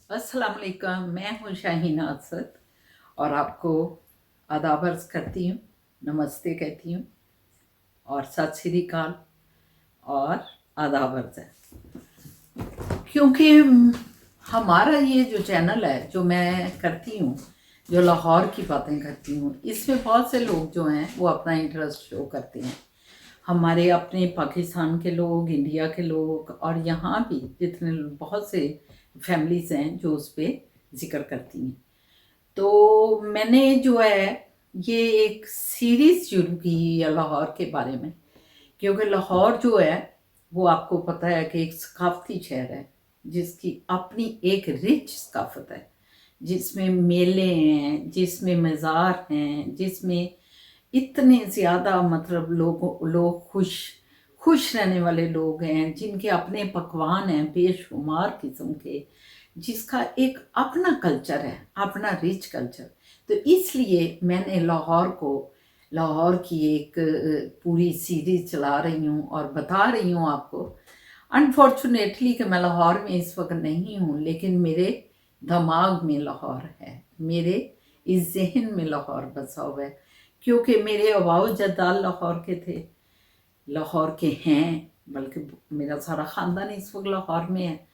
अस्सलाम वालेकुम। मैं हूँ शाहीना असद और आपको आदाब अर्ज़ करती हूँ, नमस्ते कहती हूँ और सत श्री अकाल और आदाब अर्ज़ है। क्योंकि हमारा ये जो चैनल है जो मैं करती हूँ, जो लाहौर की बातें करती हूँ, इसमें बहुत से लोग जो हैं वो अपना इंटरेस्ट शो करते हैं। हमारे अपने पाकिस्तान के लोग, इंडिया के लोग और यहाँ भी जितने बहुत से फैमिलीज़ हैं जो उस पर जिक्र करती हैं। तो मैंने जो है ये एक सीरीज़ शुरू की है लाहौर के बारे में, क्योंकि लाहौर जो है वो आपको पता है कि एक सकाफती शहर है जिसकी अपनी एक रिच सकाफत है, जिसमें मेले हैं, जिसमें मज़ार हैं, जिसमें इतने ज़्यादा मतलब लोग खुश रहने वाले लोग हैं, जिनके अपने पकवान हैं बेशुमार किस्म के, जिसका एक अपना कल्चर है, अपना रिच कल्चर। तो इसलिए मैंने लाहौर की एक पूरी सीरीज चला रही हूँ और बता रही हूँ आपको। अनफॉर्चुनेटली कि मैं लाहौर में इस वक्त नहीं हूँ, लेकिन मेरे दिमाग में लाहौर है, मेरे इस जहन में लाहौर बसा हुआ है, क्योंकि मेरे अबाउ जद्दाद लाहौर के थे, लाहौर के हैं, बल्कि मेरा सारा ख़ानदान इस वक्त लाहौर में है।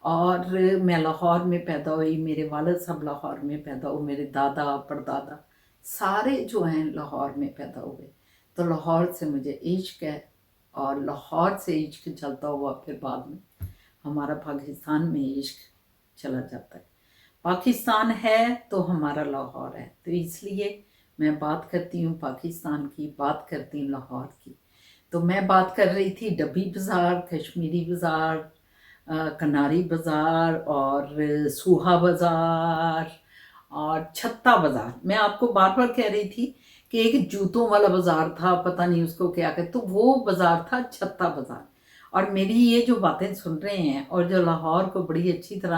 और मैं लाहौर में पैदा हुई, मेरे वालिद साहब लाहौर में पैदा हुए, मेरे दादा परदादा सारे जो हैं लाहौर में पैदा हुए। तो लाहौर से मुझे इश्क है और लाहौर से इश्क चलता हुआ फिर बाद में हमारा पाकिस्तान में इश्क चला जाता है। पाकिस्तान है तो हमारा लाहौर है, तो इसलिए मैं बात करती हूँ पाकिस्तान की, बात करती हूँ लाहौर की। तो मैं बात कर रही थी डब्बी बाज़ार, कश्मीरी बाज़ार, कनारी बाज़ार और सूहा बाज़ार और छत्ता बाज़ार। मैं आपको बार बार कह रही थी कि एक जूतों वाला बाज़ार था, पता नहीं उसको क्या कहते, तो वो बाज़ार था छत्ता बाज़ार। और मेरी ये जो बातें सुन रहे हैं और जो लाहौर को बड़ी अच्छी तरह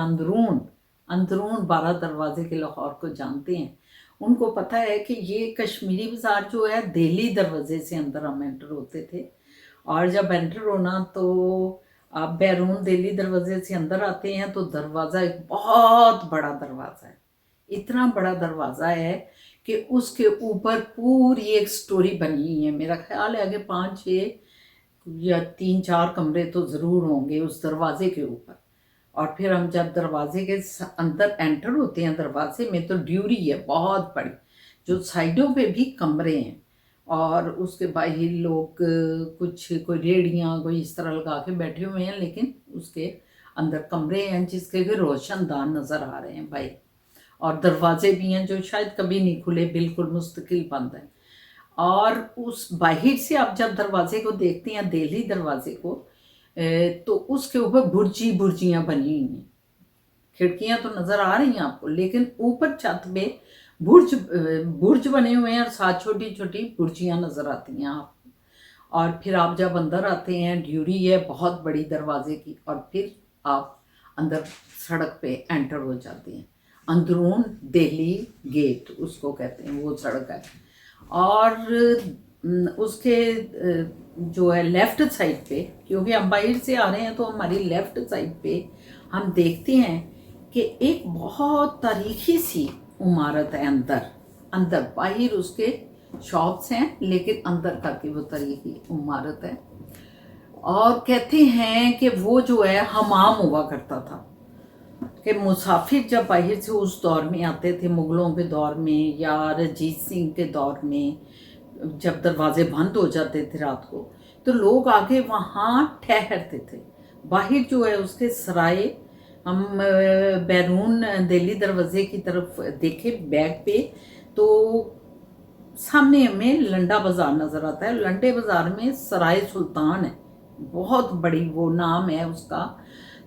अंदरून 12 दरवाजे के लाहौर को जानते हैं, उनको पता है कि ये कश्मीरी बाज़ार जो है दिल्ली दरवाजे से अंदर हम एंटर होते थे। और जब एंटर होना तो आप बैरून दिल्ली दरवाजे से अंदर आते हैं तो दरवाज़ा एक बहुत बड़ा दरवाज़ा है, इतना बड़ा दरवाज़ा है कि उसके ऊपर पूरी एक स्टोरी बनी हुई है। मेरा ख्याल है कि 5-6 या 3-4 कमरे तो ज़रूर होंगे उस दरवाजे के ऊपर। और फिर हम जब दरवाजे के अंदर एंटर होते हैं, दरवाजे में तो ड्यूरी है बहुत बड़ी, जो साइडों पे भी कमरे हैं और उसके बाहर लोग कोई रेड़ियाँ कोई इस तरह लगा के बैठे हुए हैं, लेकिन उसके अंदर कमरे हैं जिसके भी रोशनदान नज़र आ रहे हैं बाहर। और दरवाजे भी हैं जो शायद कभी नहीं खुले, बिल्कुल मुस्तकिल बंद है। और उस बाहर से आप जब दरवाजे को देखते हैं, दिल्ली दरवाजे को, तो उसके ऊपर बुर्जियाँ बनी हुई हैं। खिड़कियाँ तो नज़र आ रही हैं आपको, लेकिन ऊपर छत पे बुर्ज बने हुए हैं और साथ छोटी छोटी बुर्जियाँ नज़र आती हैं आपको। और फिर आप जब अंदर आते हैं, ड्यूरी है बहुत बड़ी दरवाजे की, और फिर आप अंदर सड़क पे एंटर हो जाते हैं। अंदरून दिल्ली गेट उसको कहते हैं, वो सड़क है। और उसके जो है लेफ़्ट साइड पे, क्योंकि हम बाहर से आ रहे हैं तो हमारी लेफ़्ट साइड पे हम देखते हैं कि एक बहुत तारीखी सी इमारत है। अंदर बाहर उसके शॉप्स हैं, लेकिन अंदर का की वो तारीखी इमारत है। और कहते हैं कि वो जो है हमाम हुआ करता था, कि मुसाफिर जब बाहर से उस दौर में आते थे, मुग़लों के दौर में या रंजीत सिंह के दौर में, जब दरवाजे बंद हो जाते थे रात को, तो लोग आके वहाँ ठहरते थे। बाहर जो है उसके सराय, हम बैरून दिल्ली दरवाजे की तरफ देखे बैक पे, तो सामने हमें लंडा बाज़ार नज़र आता है। लंडे बाज़ार में सराय सुल्तान है, बहुत बड़ी वो नाम है उसका।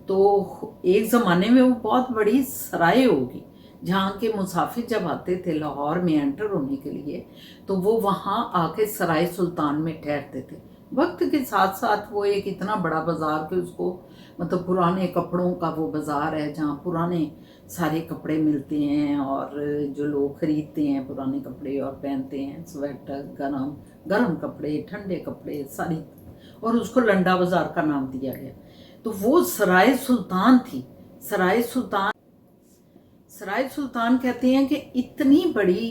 तो एक ज़माने में वो बहुत बड़ी सराय होगी जहाँ के मुसाफिर जब आते थे लाहौर में एंटर होने के लिए, तो वो वहाँ आके सराय सुल्तान में ठहरते थे। वक्त के साथ साथ वो एक इतना बड़ा बाज़ार कि उसको मतलब पुराने कपड़ों का वो बाज़ार है, जहाँ पुराने सारे कपड़े मिलते हैं और जो लोग ख़रीदते हैं पुराने कपड़े और पहनते हैं, स्वेटर, गरम कपड़े, ठंडे कपड़े सारी, और उसको लंडा बाज़ार का नाम दिया गया। तो वो सराय सुल्तान थी। सराय सुल्तान सराय सुल्तान कहते हैं कि इतनी बड़ी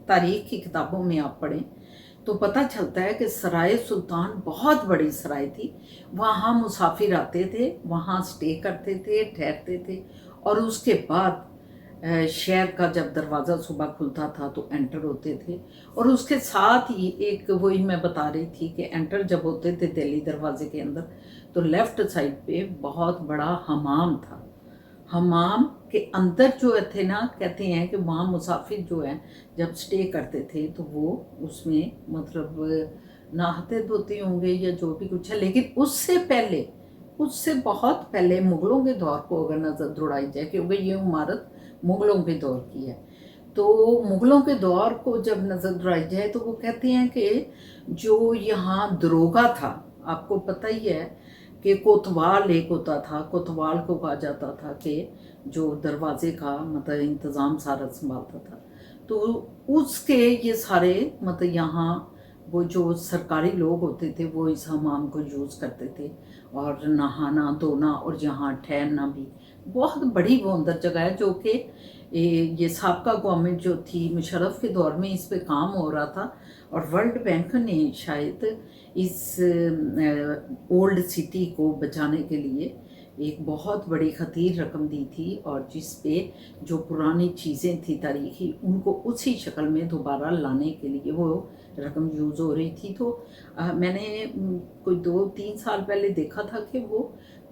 तारीख की किताबों में आप पढ़ें तो पता चलता है कि सराय सुल्तान बहुत बड़ी सराय थी। वहाँ मुसाफिर आते थे, वहाँ स्टे करते थे, ठहरते थे, और उसके बाद शहर का जब दरवाज़ा सुबह खुलता था तो एंटर होते थे। और उसके साथ ही एक, वही मैं बता रही थी कि एंटर जब होते थे दिल्ली दरवाजे के अंदर, तो लेफ़्ट साइड पे बहुत बड़ा हमाम था। हमाम के अंदर जो थे ना, कहते हैं कि वहाँ मुसाफिर जो है जब स्टे करते थे तो वो उसमें मतलब नहाते धोते होंगे या जो भी कुछ है। लेकिन उससे बहुत पहले मुग़लों के दौर को अगर नज़र दौड़ाई जाए, क्योंकि ये इमारत मुग़लों के दौर की है, तो मुग़लों के दौर को जब नज़र दौड़ाई जाए तो वो कहते हैं कि जो यहाँ दरोगा था, आपको पता ही है कि कोतवाल एक होता था, कोतवाल को कहा जाता था कि जो दरवाजे का मतलब इंतज़ाम सारा संभालता था। तो उसके ये सारे मतलब यहाँ वो जो सरकारी लोग होते थे वो इस हमाम को यूज़ करते थे, और नहाना धोना और यहाँ ठहरना भी। बहुत बड़ी वो अंदर जगह है जो कि ये साबका गवर्नमेंट जो थी मुशर्रफ के दौर में इस पे काम हो रहा था, और वर्ल्ड बैंक ने शायद इस ओल्ड सिटी को बचाने के लिए एक बहुत बड़ी खतीर रकम दी थी, और जिस पे जो पुरानी चीज़ें थी तारीखी उनको उसी शक्ल में दोबारा लाने के लिए वो रकम यूज़ हो रही थी। तो मैंने कोई 2-3 साल पहले देखा था कि वो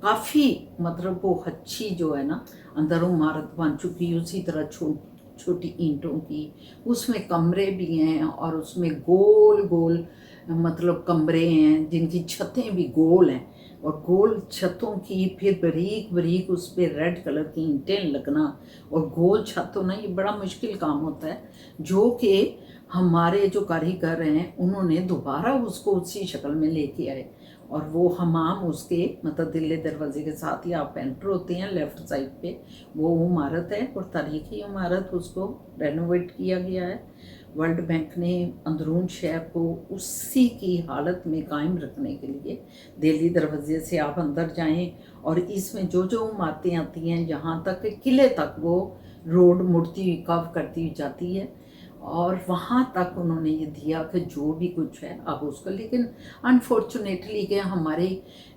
काफ़ी मतलब वो अच्छी जो है ना अंदर इमारत बन चुकी, उसी तरह छोटी ईंटों की, उसमें कमरे भी हैं और उसमें गोल गोल मतलब कमरे हैं जिनकी छतें भी गोल हैं, और गोल छतों की फिर बारीक बारीक उस पर रेड कलर की ईंटें लगना, और गोल छत होना, ये बड़ा मुश्किल काम होता है, जो कि हमारे जो कारीगर हैं उन्होंने दोबारा उसको उसी शक्ल में लेके आए। और वो हमाम उसके मतलब दिल्ली दरवाजे के साथ ही आप एंटर होते हैं, लेफ़्ट साइड पे वो इमारत है, और तारीखी इमारत, उसको रेनोवेट किया गया है। वर्ल्ड बैंक ने अंदरून शहर को उसी की हालत में कायम रखने के लिए दिल्ली दरवाजे से आप अंदर जाएं, और इसमें जो जो इमारतें आती हैं यहाँ तक किले तक वो रोड मुड़ती हुई कव करती हुई जाती है, और वहाँ तक उन्होंने ये दिया कि जो भी कुछ है अब उसका। लेकिन अनफॉर्चुनेटली कि हमारी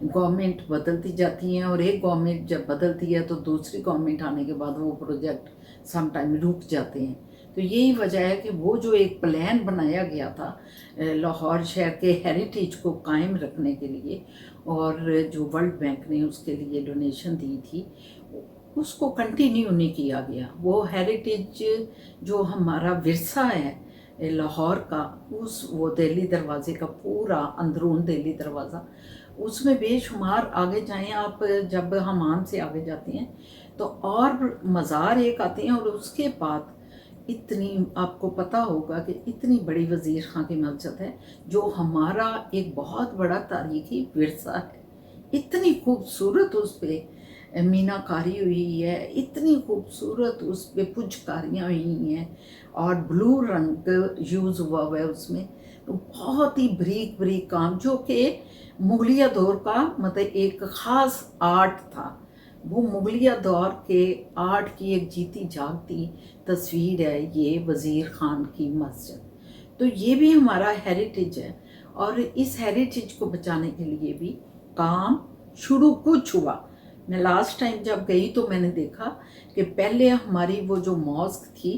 गवर्नमेंट बदलती जाती हैं, और एक गवर्नमेंट जब बदलती है तो दूसरी गवर्नमेंट आने के बाद वो प्रोजेक्ट सम टाइम रुक जाते हैं। तो यही वजह है कि वो जो एक प्लान बनाया गया था लाहौर शहर के हेरिटेज को कायम रखने के लिए, और जो वर्ल्ड बैंक ने उसके लिए डोनेशन दी थी, उसको कंटिन्यू नहीं किया गया। वो हेरिटेज जो हमारा विरसा है लाहौर का, वो दिल्ली दरवाजे का पूरा अंदरून दिल्ली दरवाज़ा, उसमें बेशुमार आगे जाएं आप, जब हमाम से आगे जाते हैं तो और मज़ार एक आते हैं, और उसके बाद इतनी आपको पता होगा कि इतनी बड़ी वज़ीर खां की मस्जिद है जो हमारा एक बहुत बड़ा तारीखी विरसा है। इतनी खूबसूरत उस पर मीनाकारी हुई है, इतनी खूबसूरत उस पर पुंजकारियाँ हुई हैं, और ब्लू रंग यूज़ हुआ है उसमें। तो बहुत ही बारीक बारीक काम, जो कि मुगलिया दौर का मतलब एक ख़ास आर्ट था। वो मुगलिया दौर के आर्ट की एक जीती जागती तस्वीर है ये वज़ीर खान की मस्जिद। तो ये भी हमारा हेरिटेज है, और इस हेरिटेज को बचाने के लिए भी काम शुरू कुछ हुआ। मैं लास्ट टाइम जब गई तो मैंने देखा कि पहले हमारी वो जो मॉस्क थी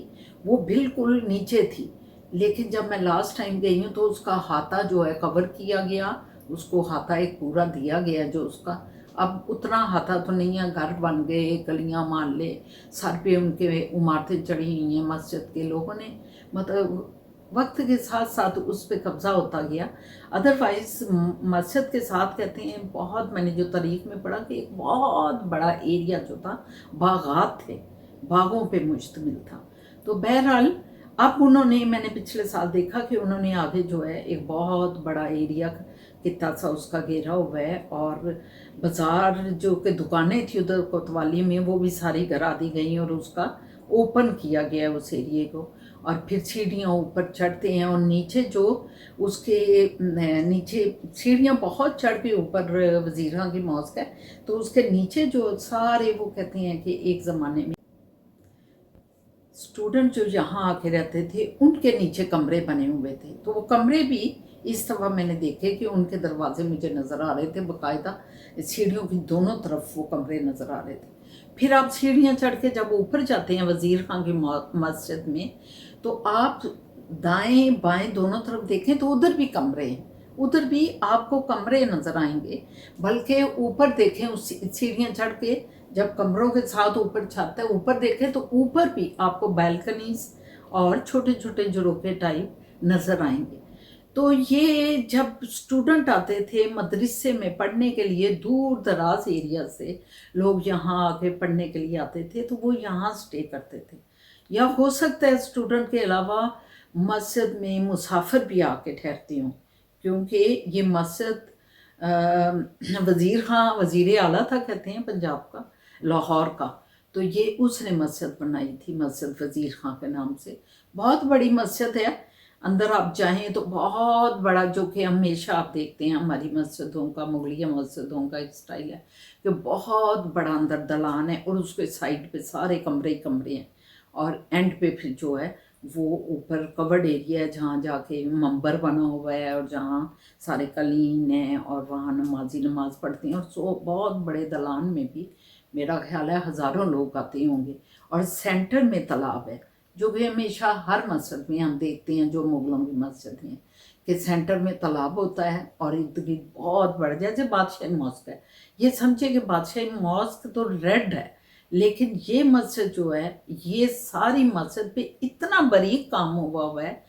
वो बिल्कुल नीचे थी, लेकिन जब मैं लास्ट टाइम गई हूँ तो उसका हाथा जो है कवर किया गया, उसको हाथा एक पूरा दिया गया जो उसका अब उतना हाथा तो नहीं है, घर बन गए, गलियाँ मोहल्ले, सर पे उनके इमारतें चढ़ी हुई हैं मस्जिद के लोगों ने, मतलब वक्त के साथ साथ उस पर कब्ज़ा होता गया। अदरवाइज़ मस्जिद के साथ कहते हैं बहुत, मैंने जो तारीख में पढ़ा कि एक बहुत बड़ा एरिया जो था बागात थे, बागों पे मुश्तमिल था। तो बहरहाल अब उन्होंने, मैंने पिछले साल देखा कि उन्होंने आगे जो है एक बहुत बड़ा एरिया कितना सा उसका घेरा हुआ है, और बाज़ार जो कि दुकानें थी उधर कोतवाली में वो भी सारी गिरा दी गई, और उसका ओपन किया गया है उस एरिए को। और फिर सीढ़ियाँ ऊपर चढ़ते हैं, और नीचे जो उसके नीचे सीढ़ियाँ बहुत चढ़ के ऊपर वज़ीर खां की मॉस्क है, तो उसके नीचे जो सारे वो कहते हैं कि एक ज़माने में स्टूडेंट जो यहाँ आके रहते थे उनके नीचे कमरे बने हुए थे, तो वो कमरे भी इस दफ़ा मैंने देखे कि उनके दरवाजे मुझे नज़र आ रहे थे, बाकायदा सीढ़ियों की दोनों तरफ वो कमरे नज़र आ रहे थे। फिर आप सीढ़ियाँ चढ़ के जब ऊपर जाते हैं वज़ीर खां की मस्जिद में, तो आप दाएं बाएं दोनों तरफ देखें तो उधर भी कमरे हैं, उधर भी आपको कमरे नज़र आएंगे। बल्कि ऊपर देखें उस सीढ़ियाँ चढ़ के, जब कमरों के साथ ऊपर छत है, ऊपर देखें तो ऊपर भी आपको बैल्कनीज और छोटे छोटे झरोखे टाइप नज़र आएंगे। तो ये जब स्टूडेंट आते थे मदरसे में पढ़ने के लिए, दूर दराज एरिया से लोग यहाँ आके पढ़ने के लिए आते थे, तो वो यहाँ स्टे करते थे। या हो सकता है स्टूडेंट के अलावा मस्जिद में मुसाफिर भी आके ठहरती हूँ, क्योंकि ये मस्जिद वज़ीर खां वज़ीर आला था कहते हैं पंजाब का, लाहौर का, तो ये उसने मस्जिद बनाई थी, मस्जिद वज़ीर खां के नाम से। बहुत बड़ी मस्जिद है, अंदर आप जाएं तो बहुत बड़ा, जो कि हमेशा आप देखते हैं हमारी मस्जिदों का, मुगलिया मस्जिदों का एक स्टाइल है कि बहुत बड़ा अंदर दलान है और उसके साइड पे सारे कमरे ही कमरे हैं, और एंड पे फिर जो है वो ऊपर कवर्ड एरिया है जहाँ जाके मंबर बना हुआ है और जहाँ सारे कलीन हैं और वहाँ नमाजी नमाज पढ़ते हैं। और सो बहुत बड़े दलान में भी मेरा ख्याल है हज़ारों लोग आते होंगे। और सेंटर में तालाब है, जो कि हमेशा हर मस्जिद में हम देखते हैं, जो मुगलों की मस्जिद हैं, कि सेंटर में तालाब होता है और इर्द गिर्द बहुत बड़ा, जैसे बादशाही मॉस्क है। ये समझिए कि बादशाही मॉस्क तो रेड है, लेकिन ये मस्जिद जो है, ये सारी मस्जिद पे इतना बारीक काम हुआ है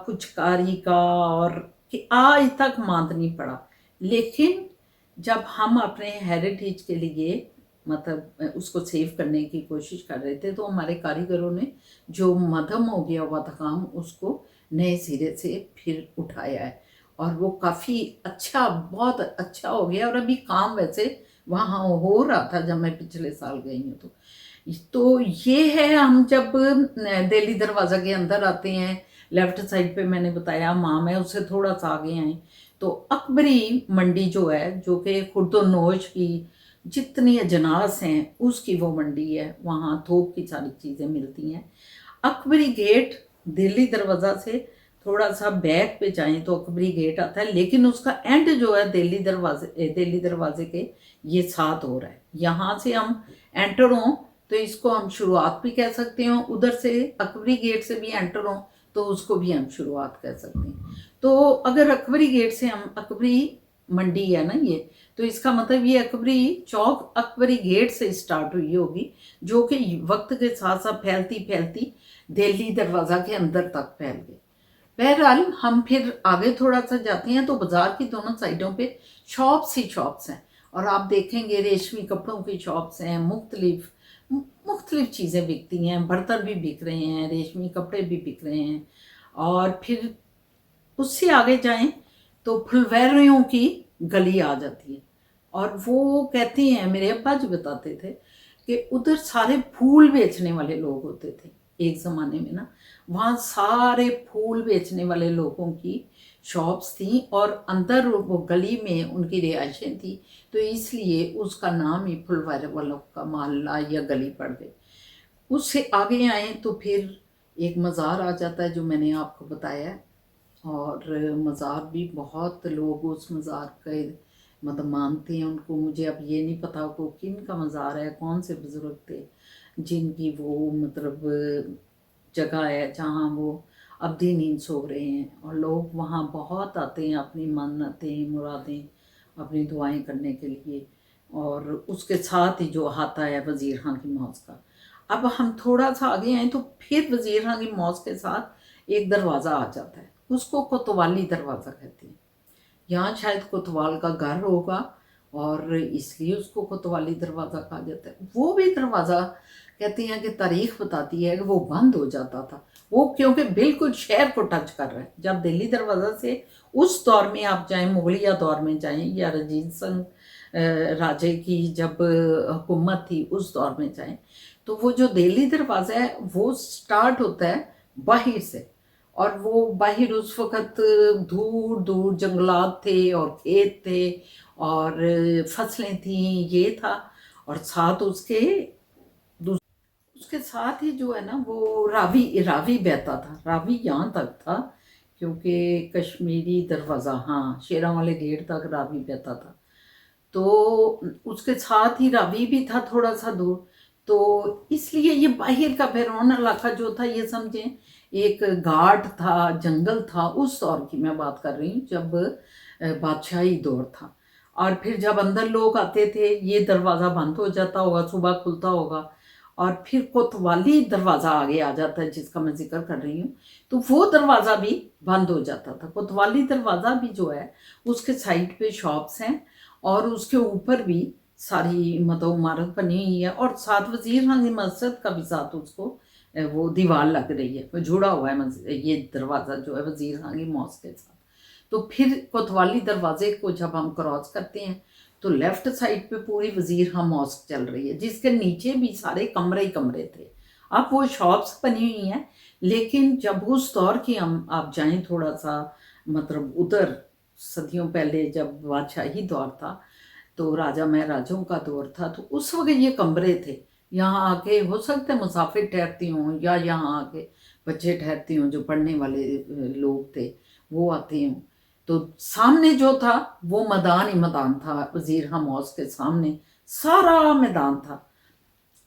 कुछ कारी का, और कि आज तक मांद नहीं पड़ा। लेकिन जब हम अपने हेरिटेज के लिए मतलब उसको सेव करने की कोशिश कर रहे थे, तो हमारे कारीगरों ने जो मध्यम हो गया हुआ था काम, उसको नए सिरे से फिर उठाया है और वो काफ़ी अच्छा, बहुत अच्छा हो गया। और अभी काम वैसे वहाँ हो रहा था जब मैं पिछले साल गई हूँ। तो ये है, हम जब दिल्ली दरवाज़ा के अंदर आते हैं, लेफ्ट साइड पे मैंने बताया माम है, उससे थोड़ा सा आगे आए तो अकबरी मंडी जो है, जो कि खुर्दोनोश की जितनी अजनास हैं उसकी वो मंडी है, वहाँ थोक की सारी चीज़ें मिलती हैं। अकबरी गेट दिल्ली दरवाज़ा से थोड़ा सा बैक पे जाएं तो अकबरी गेट आता है, लेकिन उसका एंड जो है दिल्ली दरवाजे के ये साथ हो रहा है। यहाँ से हम एंटर हों तो इसको हम शुरुआत भी कह सकते हैं, उधर से अकबरी गेट से भी एंटर हों तो उसको भी हम शुरुआत कह सकते हैं। तो अगर अकबरी गेट से हम, अकबरी मंडी है ना ये, तो इसका मतलब ये अकबरी चौक अकबरी गेट से स्टार्ट हुई होगी, जो कि वक्त के साथ साथ फैलती फैलती दिल्ली दरवाज़ा के अंदर तक फैल गई। बहरहाल हम फिर आगे थोड़ा सा जाते हैं तो बाज़ार की दोनों साइडों पे शॉप्स ही शॉप्स हैं, और आप देखेंगे रेशमी कपड़ों की शॉप्स हैं, मुख्तलिफ चीज़ें बिकती हैं, बर्तन भी बिक रहे हैं, रेशमी कपड़े भी बिक रहे हैं। और फिर उससे आगे जाएं तो फुलवरियों की गली आ जाती है, और वो कहते हैं, मेरे अब्बा जी बताते थे कि उधर सारे फूल बेचने वाले लोग होते थे एक ज़माने में ना, वहाँ सारे फूल बेचने वाले लोगों की शॉप्स थी और अंदर वो गली में उनकी रिहाइशें थी, तो इसलिए उसका नाम ही फुलवारे वालों का मोहल्ला या गली पड़ गई। उससे आगे आए तो फिर एक मज़ार आ जाता है जो मैंने आपको बताया है, और मज़ार भी बहुत लोग उस मज़ार के मतलब मानते हैं उनको। मुझे अब ये नहीं पता वो किन का मज़ार है, कौन से बुज़ुर्ग थे जिनकी वो मतलब जगह है जहाँ वो अब्दी नींद सो रहे हैं, और लोग वहाँ बहुत आते हैं अपनी मन्नतें मुरादें अपनी दुआएं करने के लिए। और उसके साथ ही जो आता है वज़ीर खां की मौज का। अब हम थोड़ा सा आगे आए तो फिर वज़ीर खां की मौज के साथ एक दरवाज़ा आ जाता है, उसको कोतवाली दरवाज़ा कहते हैं। यहाँ शायद कोतवाल का घर होगा और इसलिए उसको कोतवाली दरवाज़ा कहा जाता है। वो भी दरवाज़ा कहते हैं कि तारीख बताती है कि वो बंद हो जाता था, वो क्योंकि बिल्कुल शहर को टच कर रहा है। जब दिल्ली दरवाज़ा से उस दौर में आप जाएं, मुगलिया दौर में जाएं या रजीत सिंह राजे की जब हुकूमत थी उस दौर में जाएं, तो वो जो दिल्ली दरवाज़ा है वो स्टार्ट होता है बाहर से, और वो बाहर उस वक़्त दूर दूर जंगलात थे और खेत थे और फसलें थीं, ये था। और साथ उसके उसके साथ ही जो है ना वो रावी रावी बहता था। रावी यहाँ तक था क्योंकि कश्मीरी दरवाज़ा, हाँ, शेरा वाले गेट तक रावी बहता था। तो उसके साथ ही रावी भी था थोड़ा सा दूर। तो इसलिए ये बाहर का बैरून इलाका जो था, ये समझें एक घाट था, जंगल था। उस दौर की मैं बात कर रही हूँ जब बादशाही दौर था। और फिर जब अंदर लोग आते थे, ये दरवाज़ा बंद हो जाता होगा, सुबह खुलता होगा, और फिर कोतवाली दरवाज़ा आगे आ जाता है जिसका मैं जिक्र कर रही हूँ। तो वो दरवाज़ा भी बंद हो जाता था। कोतवाली दरवाज़ा भी जो है उसके साइड पे शॉप्स हैं, और उसके ऊपर भी सारी मतलब इमारत बनी हुई है, और साथ वजीर खान की मस्जिद का भी साथ उसको वो दीवार लग रही है, वो जुड़ा हुआ है ये दरवाज़ा जो है वजीर खान की मॉस्क के साथ। तो फिर कोतवाली दरवाजे को जब हम क्रॉस करते हैं तो लेफ्ट साइड पे पूरी वजीर खान मॉस्क चल रही है, जिसके नीचे भी सारे कमरे ही कमरे थे। अब वो शॉप्स बनी हुई हैं, लेकिन जब उस दौर की हम आप जाएं थोड़ा सा मतलब उधर, सदियों पहले जब बादशाही दौर था, तो राजा महाराजाओं का दौर था, तो उस वक्त ये कमरे थे। यहाँ आके हो सकते हैं मुसाफिर ठहरती हों, या यहाँ आके बच्चे ठहरती हों जो पढ़ने वाले लोग थे वो आते हों। तो सामने जो था वो मैदान ही मैदान था, वजीर खान मॉस्क के सामने सारा मैदान था।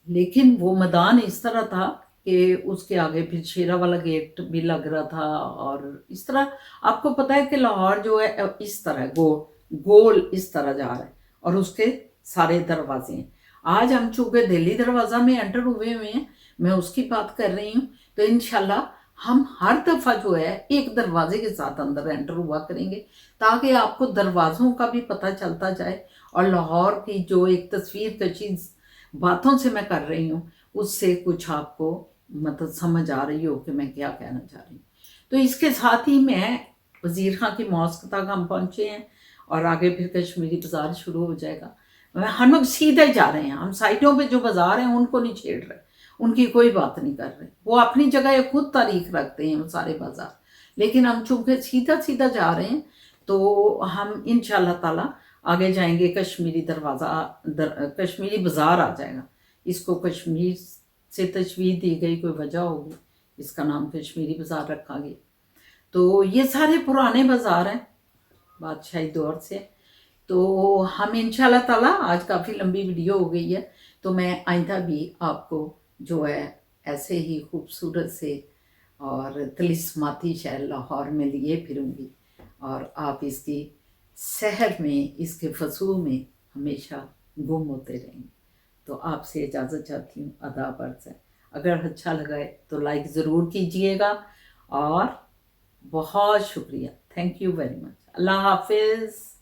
लेकिन वो मैदान इस तरह था कि उसके आगे फिर शेरा वाला गेट भी लग रहा था, और इस तरह आपको पता है कि लाहौर जो है इस तरह गोल इस तरह जा रहा है, और उसके सारे दरवाजे हैं। आज हम चूंकि दिल्ली दरवाज़ा में एंटर हुए हैं, मैं उसकी बात कर रही हूँ, तो इंशाल्लाह हम हर दफ़ा जो है एक दरवाजे के साथ अंदर एंटर हुआ करेंगे, ताकि आपको दरवाज़ों का भी पता चलता जाए, और लाहौर की जो एक तस्वीर कशी बातों से मैं कर रही हूँ उससे कुछ आपको मतलब समझ आ रही हो कि मैं क्या कहना चाह रही हूँ। तो इसके साथ ही मैं वजीर खां की मॉस्क तक हम पहुँचे हैं, और आगे फिर कश्मीरी बाज़ार शुरू हो जाएगा। हम लोग सीधे जा रहे हैं, हम साइडों पे जो बाज़ार हैं उनको नहीं छेड़ रहे, उनकी कोई बात नहीं कर रहे। वो अपनी जगह खुद तारीख रखते हैं वो सारे बाज़ार, लेकिन हम चूँकि सीधा सीधा जा रहे हैं तो हम इंशाल्लाह ताला आगे जाएंगे। कश्मीरी कश्मीरी बाज़ार आ जाएगा। इसको कश्मीर से तशवीह दी गई कोई वजह होगी, इसका नाम कश्मीरी बाज़ार रखा गया। तो ये सारे पुराने बाज़ार हैं बादशाही दौर से। तो हम इंशाल्लाह ताला, आज काफ़ी लंबी वीडियो हो गई है, तो मैं आइंदा भी आपको जो है ऐसे ही खूबसूरत से और तिलिस्माती शहर लाहौर में लिए फिरूंगी, और आप इसकी शहर में, इसके फसूल में हमेशा गुम होते रहेंगे। तो आपसे इजाज़त चाहती हूँ, आदाब अर्ज़ है। अगर अच्छा लगा है तो लाइक ज़रूर कीजिएगा, और बहुत शुक्रिया, थैंक यू वेरी मच। अल्लाह हाफिज़।